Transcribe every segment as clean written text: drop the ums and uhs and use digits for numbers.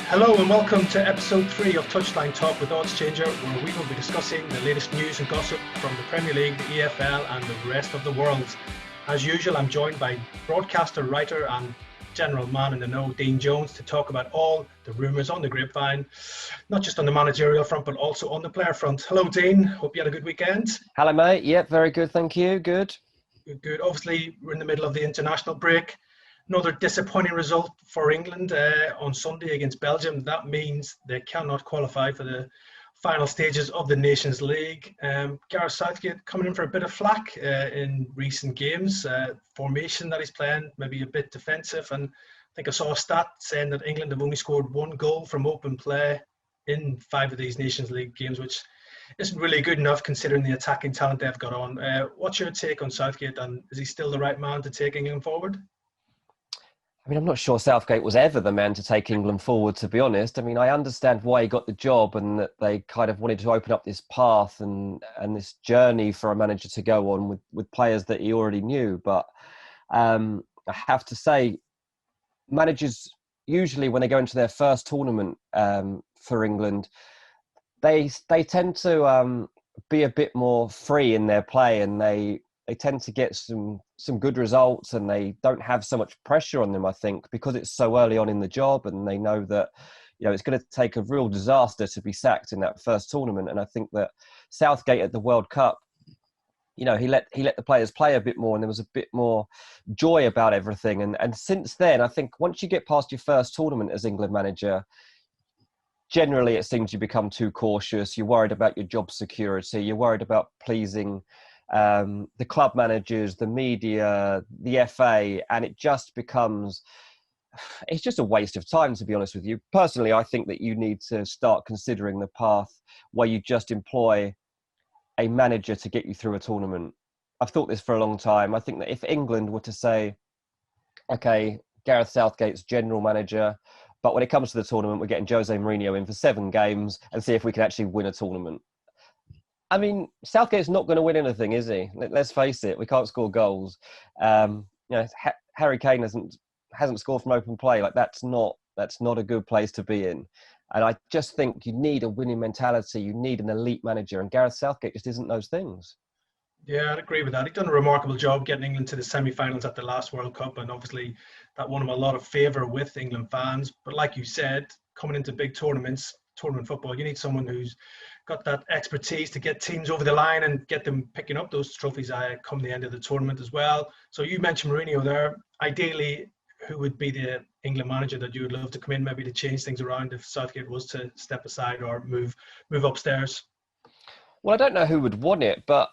Hello and welcome to episode 3 of Touchline Talk with Odds Changer, where we will be discussing the latest news and gossip from the Premier League, the EFL and the rest of the world. As usual, I'm joined by broadcaster, writer and general man in the know, Dean Jones, to talk about all the rumours on the grapevine, not just on the managerial front, but also on the player front. Hello, Dean. Hope you had a good weekend. Hello, mate. Yep, very good. Thank you. Good. Good. Obviously, we're in the middle of the international break. Another disappointing result for England on Sunday against Belgium. That means they cannot qualify for the final stages of the Nations League. Gareth Southgate coming in for a bit of flack in recent games. Formation that he's playing, maybe a bit defensive. And I think I saw a stat saying that England have only scored 1 goal from open play in 5 of these Nations League games, which isn't really good enough considering the attacking talent they've got on. What's your take on Southgate, and is he still the right man to take England forward? I mean, I'm not sure Southgate was ever the man to take England forward, to be honest. I mean, I understand why he got the job and that they kind of wanted to open up this path and this journey for a manager to go on with players that he already knew. But I have to say, managers, usually when they go into their first tournament for England, they tend to be a bit more free in their play, and they tend to get some good results, and they don't have so much pressure on them, I think, because it's so early on in the job, and they know that, you know, it's going to take a real disaster to be sacked in that first tournament. And I think that Southgate at the World Cup, you know, he let the players play a bit more, and there was a bit more joy about everything. And since then, I think once you get past your first tournament as England manager, generally it seems you become too cautious. You're worried about your job security. You're worried about pleasing the club managers, the media, the FA, and it just becomes, it's just a waste of time, to be honest with you. Personally, I think that you need to start considering the path where you just employ a manager to get you through a tournament. I've thought this for a long time. I think that if England were to say, okay, Gareth Southgate's general manager, but when it comes to the tournament, we're getting Jose Mourinho in for 7 games and see if we can actually win a tournament. I mean, Southgate's not going to win anything, is he? Let's face it. We can't score goals. You know, Harry Kane hasn't scored from open play. Like that's not a good place to be in. And I just think you need a winning mentality. You need an elite manager, and Gareth Southgate just isn't those things. Yeah, I'd agree with that. He's done a remarkable job getting England to the semi-finals at the last World Cup, and obviously that won him a lot of favour with England fans. But like you said, coming into big tournaments, tournament football, you need someone who's got that expertise to get teams over the line and get them picking up those trophies come the end of the tournament as well. So you mentioned Mourinho there. Ideally, who would be the England manager that you would love to come in, maybe to change things around if Southgate was to step aside or move upstairs? Well, I don't know who would want it, but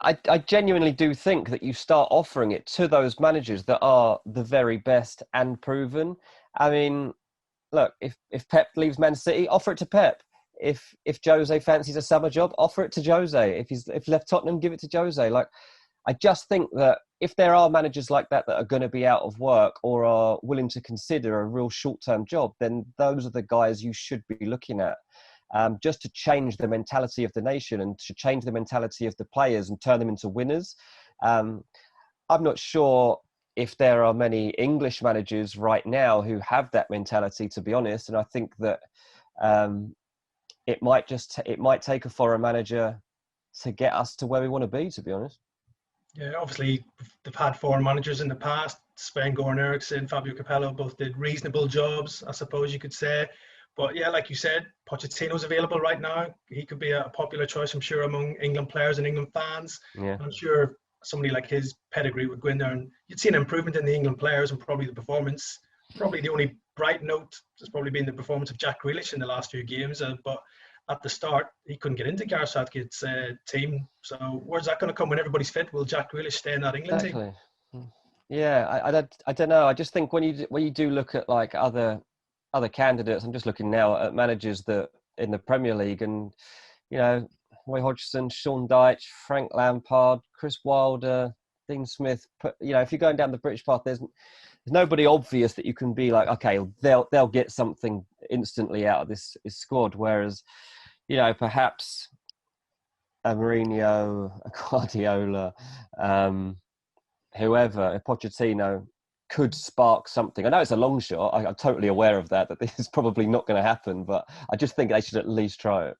I genuinely do think that you start offering it to those managers that are the very best and proven. I mean, look, if Pep leaves Man City, offer it to Pep. If Jose fancies a summer job, offer it to Jose. If left Tottenham, give it to Jose. Like, I just think that if there are managers like that are going to be out of work or are willing to consider a real short-term job, then those are the guys you should be looking at. Just to change the mentality of the nation and to change the mentality of the players and turn them into winners. I'm not sure if there are many English managers right now who have that mentality, to be honest. And I think that it might take a foreign manager to get us to where we want to be, to be honest. Yeah, obviously they've had foreign managers in the past. Sven-Göran Eriksson, Fabio Capello both did reasonable jobs, I suppose you could say. But yeah, like you said, Pochettino's available right now. He could be a popular choice, I'm sure, among England players and England fans. Yeah. I'm sure somebody like his pedigree would go in there and you'd see an improvement in the England players and probably the performance. Probably the only bright note has probably been the performance of Jack Grealish in the last few games. But at the start, he couldn't get into Gareth Southgate's team. So where's that going to come when everybody's fit? Will Jack Grealish stay in that England team? Exactly. Yeah, I don't know. I just think when you do look at like other candidates, I'm just looking now at managers that in the Premier League, and you know, Roy Hodgson, Sean Dyche, Frank Lampard, Chris Wilder, Dean Smith. You know, if you're going down the British path, there's nobody obvious that you can be like, okay, they'll get something instantly out of this squad. Whereas, you know, perhaps a Mourinho, a Guardiola, whoever, a Pochettino, could spark something. I know it's a long shot. I'm totally aware of that this is probably not going to happen, but I just think they should at least try it.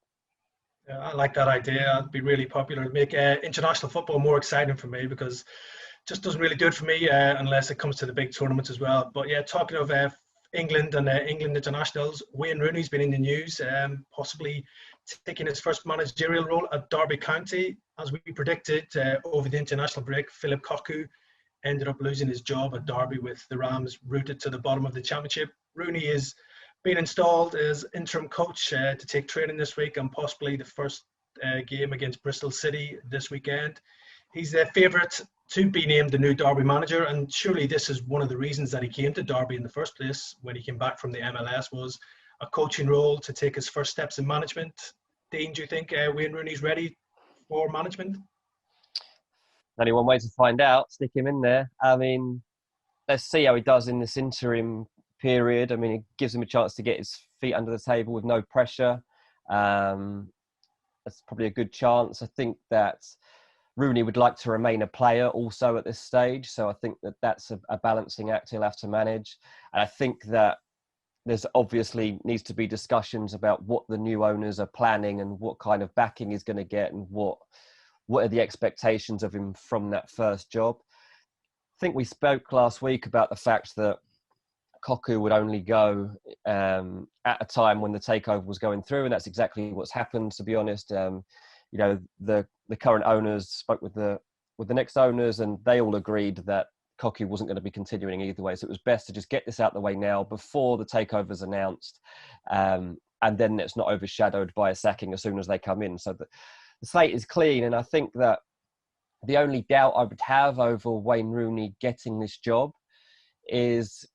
Yeah, I like that idea. It'd be really popular. It'd make international football more exciting for me, because it just doesn't really do it for me unless it comes to the big tournaments as well. But yeah, talking of England and England internationals, Wayne Rooney's been in the news, possibly taking his first managerial role at Derby County. As we predicted over the international break, Philip Cocu ended up losing his job at Derby with the Rams rooted to the bottom of the championship. Rooney is being installed as interim coach to take training this week and possibly the first game against Bristol City this weekend. He's the favourite to be named the new Derby manager, and surely this is one of the reasons that he came to Derby in the first place when he came back from the MLS, was a coaching role to take his first steps in management. Dean, do you think Wayne Rooney's ready for management? Only one way to find out. Stick him in there. I mean, let's see how he does in this interim period. I mean, it gives him a chance to get his feet under the table with no pressure. That's probably a good chance. I think that Rooney would like to remain a player also at this stage. So I think that that's a balancing act he'll have to manage. And I think that there's obviously needs to be discussions about what the new owners are planning and what kind of backing he's going to get and what are the expectations of him from that first job. I think we spoke last week about the fact that Cocu would only go at a time when the takeover was going through, and that's exactly what's happened, to be honest. You know, the current owners spoke with the next owners, and they all agreed that Cocu wasn't going to be continuing either way. So it was best to just get this out of the way now before the takeover's announced, and then it's not overshadowed by a sacking as soon as they come in. So the slate is clean, and I think that the only doubt I would have over Wayne Rooney getting this job is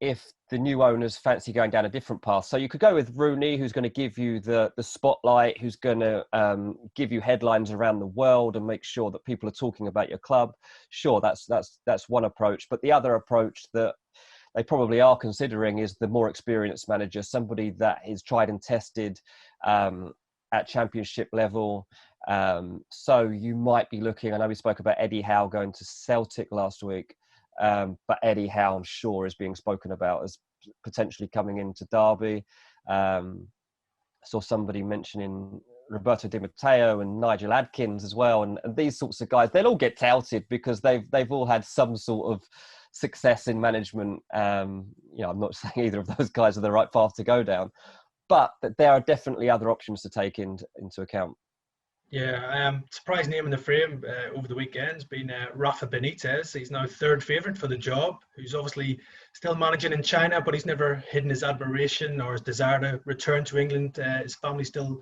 if the new owners fancy going down a different path. So you could go with Rooney, who's going to give you the spotlight, who's going to give you headlines around the world and make sure that people are talking about your club. Sure, that's one approach. But the other approach that they probably are considering is the more experienced manager, somebody that is tried and tested at championship level. So you might be looking, I know we spoke about Eddie Howe going to Celtic last week, but Eddie Howe, I'm sure, is being spoken about as potentially coming into Derby. I saw somebody mentioning Roberto Di Matteo and Nigel Adkins as well, and these sorts of guys. They'll all get touted because they've all had some sort of success in management. I'm not saying either of those guys are the right path to go down, but there are definitely other options to take into account. Yeah, surprise name in the frame over the weekend's been Rafa Benitez. He's now third favourite for the job, who's obviously still managing in China, but he's never hidden his admiration or his desire to return to England. His family still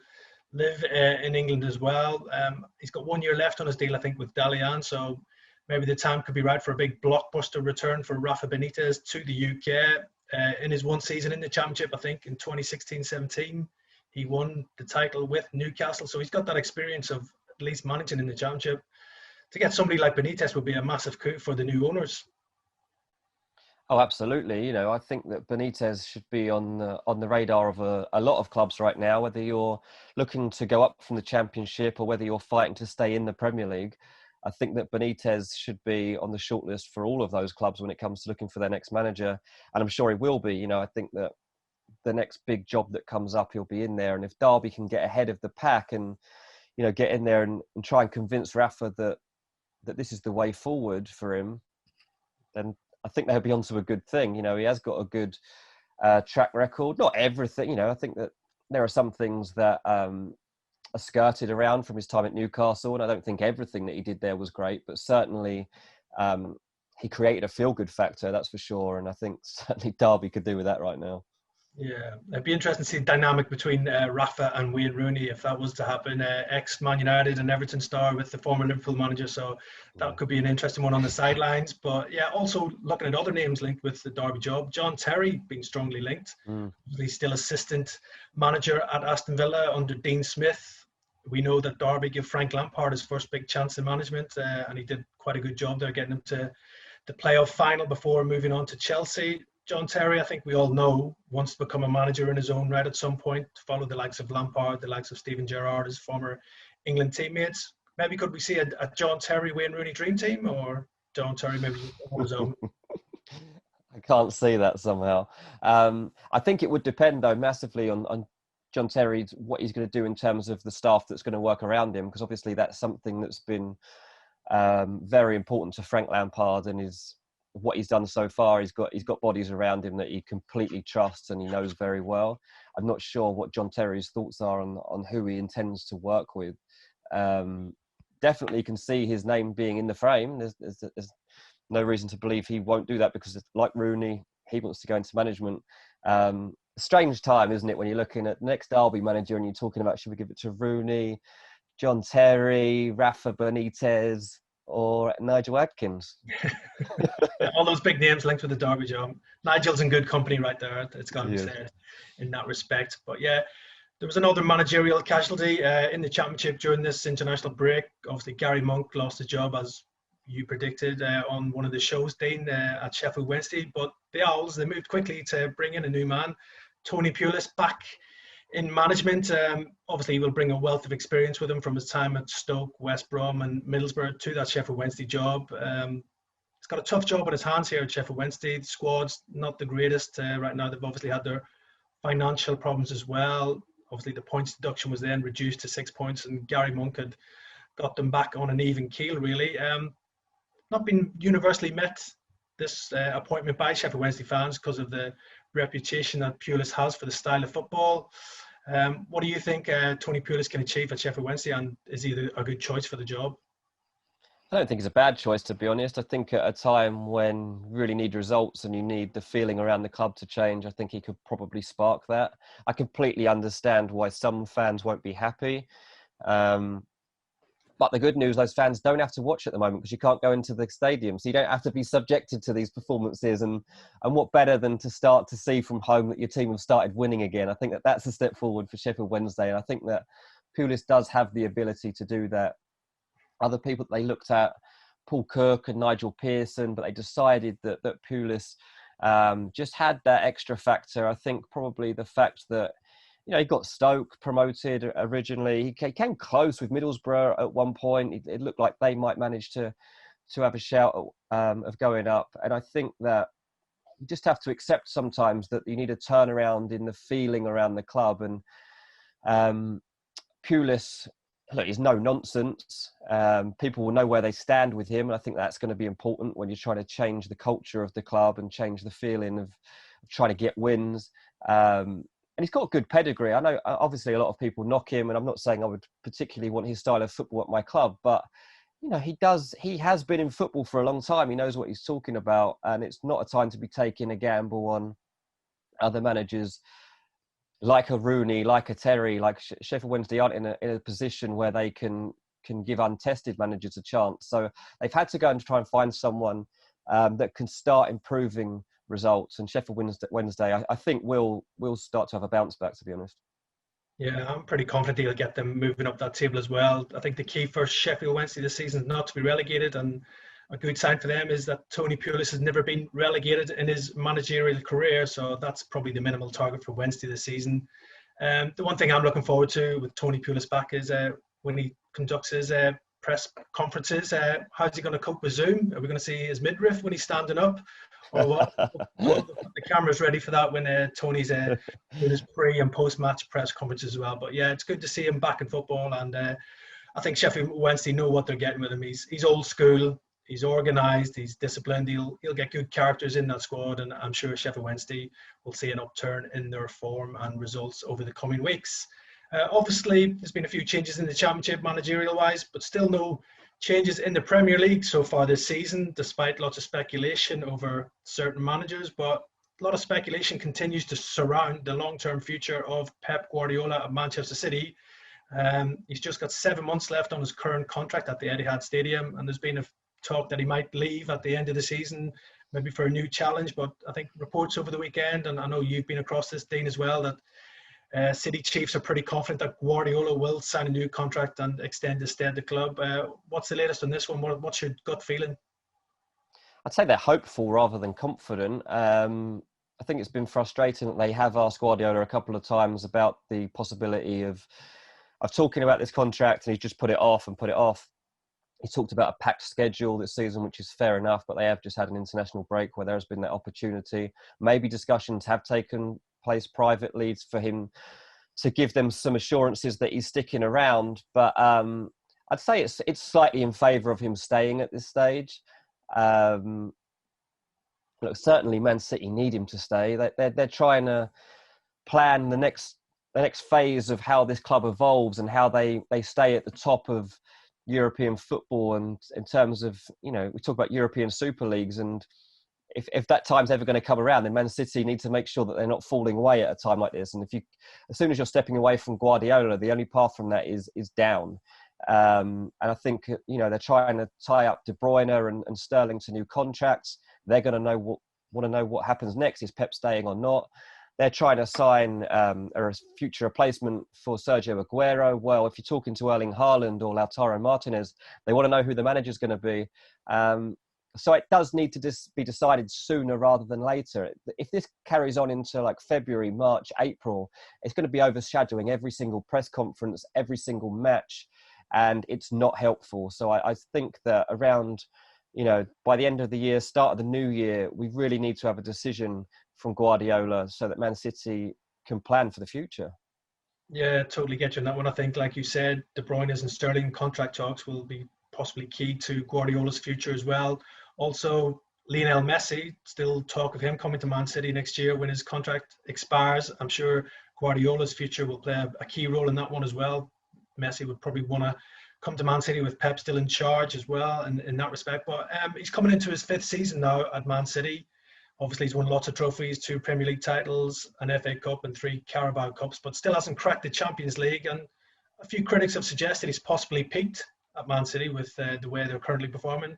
live in England as well. He's got 1 year left on his deal, I think, with Dalian, so maybe the time could be right for a big blockbuster return for Rafa Benitez to the UK. In his one season in the Championship, I think, in 2016-17. He won the title with Newcastle, so he's got that experience of at least managing in the Championship. To get somebody like Benitez would be a massive coup for the new owners. Oh, absolutely. I think that Benitez should be on the radar of a lot of clubs right now, whether you're looking to go up from the Championship or whether you're fighting to stay in the Premier League. I think that Benitez should be on the shortlist for all of those clubs when it comes to looking for their next manager, and I'm sure he will be. I think that the next big job that comes up, he'll be in there. And if Derby can get ahead of the pack and, get in there and try and convince Rafa that this is the way forward for him, then I think they'll be onto a good thing. He has got a good track record. Not everything, I think that there are some things that are skirted around from his time at Newcastle. And I don't think everything that he did there was great, but certainly he created a feel-good factor, that's for sure. And I think certainly Derby could do with that right now. Yeah, it'd be interesting to see the dynamic between Rafa and Wayne Rooney if that was to happen. Ex-Man United and Everton star with the former Liverpool manager, so that could be an interesting one on the sidelines. But yeah, also looking at other names linked with the Derby job, John Terry being strongly linked. He's still assistant manager at Aston Villa under Dean Smith. We know that Derby give Frank Lampard his first big chance in management, and he did quite a good job there, getting him to the playoff final before moving on to Chelsea. John Terry, I think we all know, wants to become a manager in his own right at some point, to follow the likes of Lampard, the likes of Steven Gerrard, his former England teammates. Maybe could we see a John Terry, Wayne Rooney dream team, or John Terry maybe on his own? I can't see that somehow. I think it would depend, though, massively on John Terry's what he's going to do in terms of the staff that's going to work around him, because obviously that's something that's been very important to Frank Lampard, and is what he's done so far. He's got bodies around him that he completely trusts and he knows very well. I'm not sure what John Terry's thoughts are on who he intends to work with. Definitely can see his name being in the frame. There's no reason to believe he won't do that, because like Rooney, he wants to go into management. Strange time, isn't it, when you're looking at the next Derby manager and you're talking about, should we give it to Rooney, John Terry, Rafa Benitez, or Nigel Adkins? Yeah, all those big names linked with the Derby job. Nigel's in good company right there. It's got to be said in that respect. But yeah, there was another managerial casualty in the Championship during this international break. Obviously, Gary Monk lost his job, as you predicted on one of the shows, Dean, at Sheffield Wednesday. But the Owls, they moved quickly to bring in a new man, Tony Pulis, back in management. Obviously, he will bring a wealth of experience with him from his time at Stoke, West Brom and Middlesbrough to that Sheffield Wednesday job. He's got a tough job on his hands here at Sheffield Wednesday. The squad's not the greatest right now. They've obviously had their financial problems as well. Obviously, the points deduction was then reduced to 6 points, and Gary Monk had got them back on an even keel, really. Not been universally met, this appointment, by Sheffield Wednesday fans because of the reputation that Pulis has for the style of football. What do you think Tony Pulis can achieve at Sheffield Wednesday, and is he a good choice for the job? I don't think it's a bad choice, to be honest. I think at a time when you really need results and you need the feeling around the club to change, I think he could probably spark that. I completely understand why some fans won't be happy. But the good news, those fans don't have to watch at the moment, because you can't go into the stadium. So you don't have to be subjected to these performances. And what better than to start to see from home that your team have started winning again? I think that's a step forward for Sheffield Wednesday. And I think that Pulis does have the ability to do that. Other people that they looked at, Paul Kirk and Nigel Pearson, but they decided that Pulis just had that extra factor. I think probably the fact that, he got Stoke promoted originally. He came close with Middlesbrough at one point. It looked like they might manage to have a shout of going up. And I think that you just have to accept sometimes that you need a turnaround in the feeling around the club. And Pulis, look, he's no nonsense. People will know where they stand with him. And I think that's going to be important when you're trying to change the culture of the club and change the feeling of trying to get wins. And he's got good pedigree. I know, obviously, a lot of people knock him, and I'm not saying I would particularly want his style of football at my club, but he has been in football for a long time. He knows what he's talking about, and it's not a time to be taking a gamble on other managers like a Rooney, like a Terry, like Sheffield Wednesday aren't in a position where they can give untested managers a chance. So they've had to go and try and find someone that can start improving results, and Sheffield Wednesday I think will start to have a bounce back, to be honest. Yeah, I'm pretty confident he'll get them moving up that table as well. I think the key for Sheffield Wednesday this season is not to be relegated, and a good sign for them is that Tony Pulis has never been relegated in his managerial career, so that's probably the minimal target for Wednesday this season. The one thing I'm looking forward to with Tony Pulis back is when he conducts his press conferences, how's he going to cope with Zoom? Are we going to see his midriff when he's standing up? Or what? The camera's ready for that when Tony's doing his pre and post match press conferences as well. But yeah, it's good to see him back in football, and I think Sheffield Wednesday know what they're getting with him. He's old school, he's organised, he's disciplined. He'll get good characters in that squad, and I'm sure Sheffield Wednesday will see an upturn in their form and results over the coming weeks. Obviously, there's been a few changes in the Championship managerial-wise, but still no changes in the Premier League so far this season, despite lots of speculation over certain managers. But a lot of speculation continues to surround the long-term future of Pep Guardiola at Manchester City. He's just got 7 months left on his current contract at the Etihad Stadium, and there's been a talk that he might leave at the end of the season, maybe for a new challenge. But I think reports over the weekend, and I know you've been across this, Dean, as well, that City Chiefs are pretty confident that Guardiola will sign a new contract and extend his stay at the club. What's the latest on this one? What's your gut feeling? I'd say they're hopeful rather than confident. I think it's been frustrating that they have asked Guardiola a couple of times about the possibility of talking about this contract, and he's just put it off and put it off. He talked about a packed schedule this season, which is fair enough, but they have just had an international break where there has been that opportunity. Maybe discussions have taken place privately for him to give them some assurances that he's sticking around. But I'd say it's slightly in favour of him staying at this stage. Look, certainly Man City need him to stay. They're trying to plan the next phase of how this club evolves and how they stay at the top of European football. And in terms of, we talk about European Super Leagues, and if that time's ever going to come around, then Man City need to make sure that they're not falling away at a time like this. And as soon as you're stepping away from Guardiola, the only path from that is down. And I think, they're trying to tie up De Bruyne and Sterling to new contracts. They're going to want to know what happens next. Is Pep staying or not? They're trying to sign a future replacement for Sergio Aguero. Well, if you're talking to Erling Haaland or Lautaro Martinez, they want to know who the manager's going to be. So it does need to be decided sooner rather than later. If this carries on into like February, March, April, it's going to be overshadowing every single press conference, every single match, and it's not helpful. So I think that around, by the end of the year, start of the new year, we really need to have a decision from Guardiola so that Man City can plan for the future. Yeah, totally get you on that one. I think, like you said, De Bruyne's and Sterling contract talks will be possibly key to Guardiola's future as well. Also, Lionel Messi, still talk of him coming to Man City next year when his contract expires. I'm sure Guardiola's future will play a key role in that one as well. Messi would probably want to come to Man City with Pep still in charge as well in that respect. But he's coming into his 5th season now at Man City. Obviously, he's won lots of trophies, 2 Premier League titles, an FA Cup and 3 Carabao Cups, but still hasn't cracked the Champions League. And a few critics have suggested he's possibly peaked at Man City with the way they're currently performing.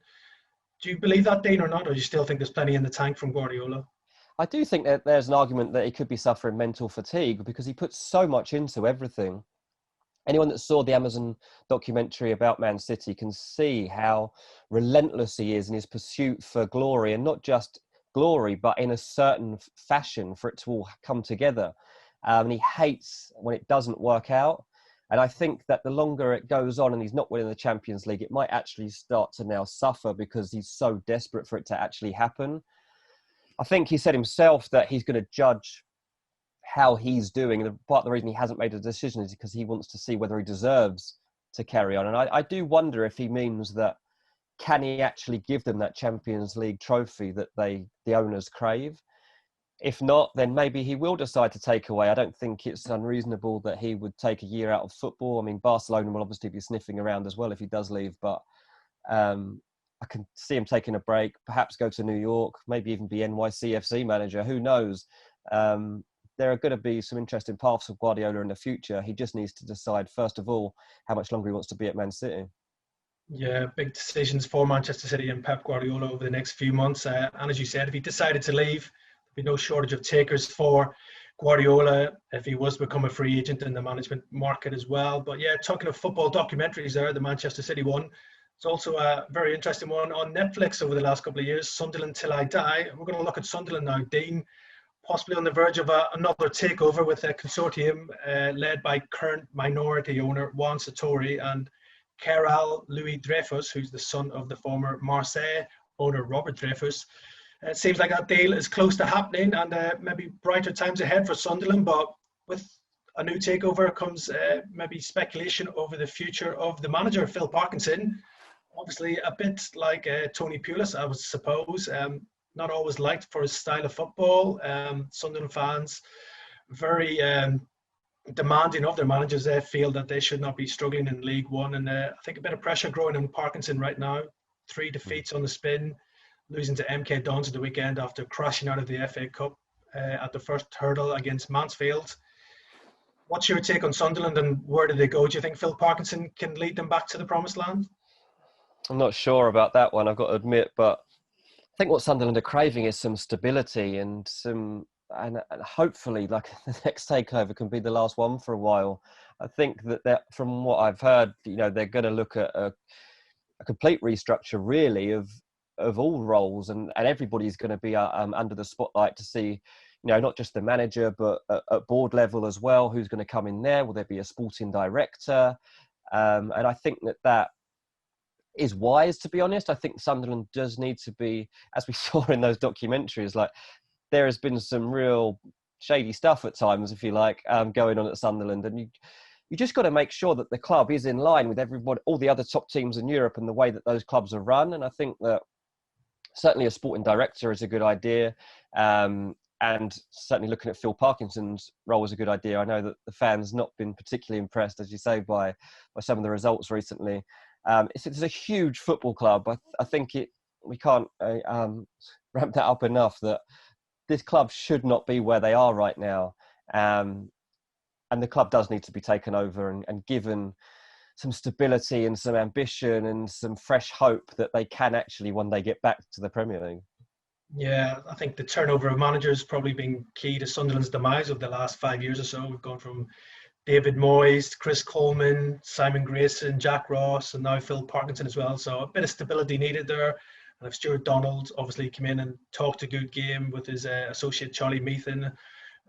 Do you believe that, Dean, or not? Or do you still think there's plenty in the tank from Guardiola? I do think that there's an argument that he could be suffering mental fatigue because he puts so much into everything. Anyone that saw the Amazon documentary about Man City can see how relentless he is in his pursuit for glory, and not just glory, but in a certain fashion for it to all come together. And he hates when it doesn't work out. And I think that the longer it goes on and he's not winning the Champions League, it might actually start to now suffer because he's so desperate for it to actually happen. I think he said himself that he's going to judge how he's doing. And part of the reason he hasn't made a decision is because he wants to see whether he deserves to carry on. And I do wonder if he means that, can he actually give them that Champions League trophy that the owners crave? If not, then maybe he will decide to take away. I don't think it's unreasonable that he would take a year out of football. I mean, Barcelona will obviously be sniffing around as well if he does leave, but I can see him taking a break, perhaps go to New York, maybe even be NYCFC manager. Who knows? There are going to be some interesting paths of Guardiola in the future. He just needs to decide, first of all, how much longer he wants to be at Man City. Yeah, big decisions for Manchester City and Pep Guardiola over the next few months. And as you said, if he decided to leave, there'd be no shortage of takers for Guardiola if he was to become a free agent in the management market as well. But yeah, talking of football documentaries there, the Manchester City one, it's also a very interesting one on Netflix over the last couple of years, Sunderland Till I Die. We're going to look at Sunderland now, Dean, possibly on the verge of another takeover with a consortium led by current minority owner Juan Sartori and Keral Louis Dreyfus, who's the son of the former Marseille owner Robert Dreyfus. It seems like that deal is close to happening and maybe brighter times ahead for Sunderland, but with a new takeover comes maybe speculation over the future of the manager, Phil Parkinson. Obviously a bit like Tony Pulis, I would suppose. Not always liked for his style of football. Sunderland fans very demanding of their managers. They feel that they should not be struggling in League One, and I think a bit of pressure growing on Parkinson right now. 3 defeats on the spin, losing to MK Dons at the weekend after crashing out of the FA Cup at the first hurdle against Mansfield. What's your take on Sunderland and where do they go? Do you think Phil Parkinson can lead them back to the promised land? I'm not sure about that one, I've got to admit, but I think what Sunderland are craving is some stability and hopefully, like, the next takeover can be the last one for a while. I think that from what I've heard, they're going to look at a complete restructure, really, of all roles, and everybody's going to be under the spotlight to see, not just the manager, but at board level as well. Who's going to come in there? Will there be a sporting director? And I think that is wise, to be honest. I think Sunderland does need to be, as we saw in those documentaries, like there has been some real shady stuff at times, if you like, going on at Sunderland, and you just got to make sure that the club is in line with everybody, all the other top teams in Europe, and the way that those clubs are run. And I think that certainly a sporting director is a good idea. And certainly looking at Phil Parkinson's role was a good idea. I know that the fans not been particularly impressed, as you say, by some of the results recently. It's a huge football club. I think we can't ramp that up enough, that this club should not be where they are right now. And the club does need to be taken over and given some stability and some ambition and some fresh hope that they can actually one day get back to the Premier League. Yeah, I think the turnover of managers probably been key to Sunderland's demise over the last 5 years or so. We've gone from David Moyes, Chris Coleman, Simon Grayson, Jack Ross, and now Phil Parkinson as well. So a bit of stability needed there. And if Stuart Donald obviously came in and talked a good game with his associate Charlie Meathen.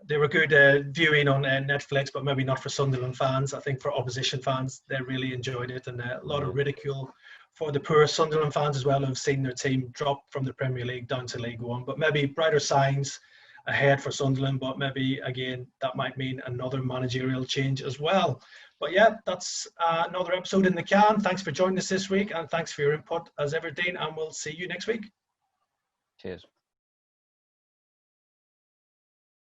They were good viewing on Netflix, but maybe not for Sunderland fans. I think for opposition fans, they really enjoyed it, and a lot of ridicule for the poor Sunderland fans as well, who have seen their team drop from the Premier League down to League One. But maybe brighter signs ahead for Sunderland, but maybe again that might mean another managerial change as well. But yeah, that's another episode in the can. Thanks for joining us this week, and thanks for your input as ever, Dean, and we'll see you next week. Cheers.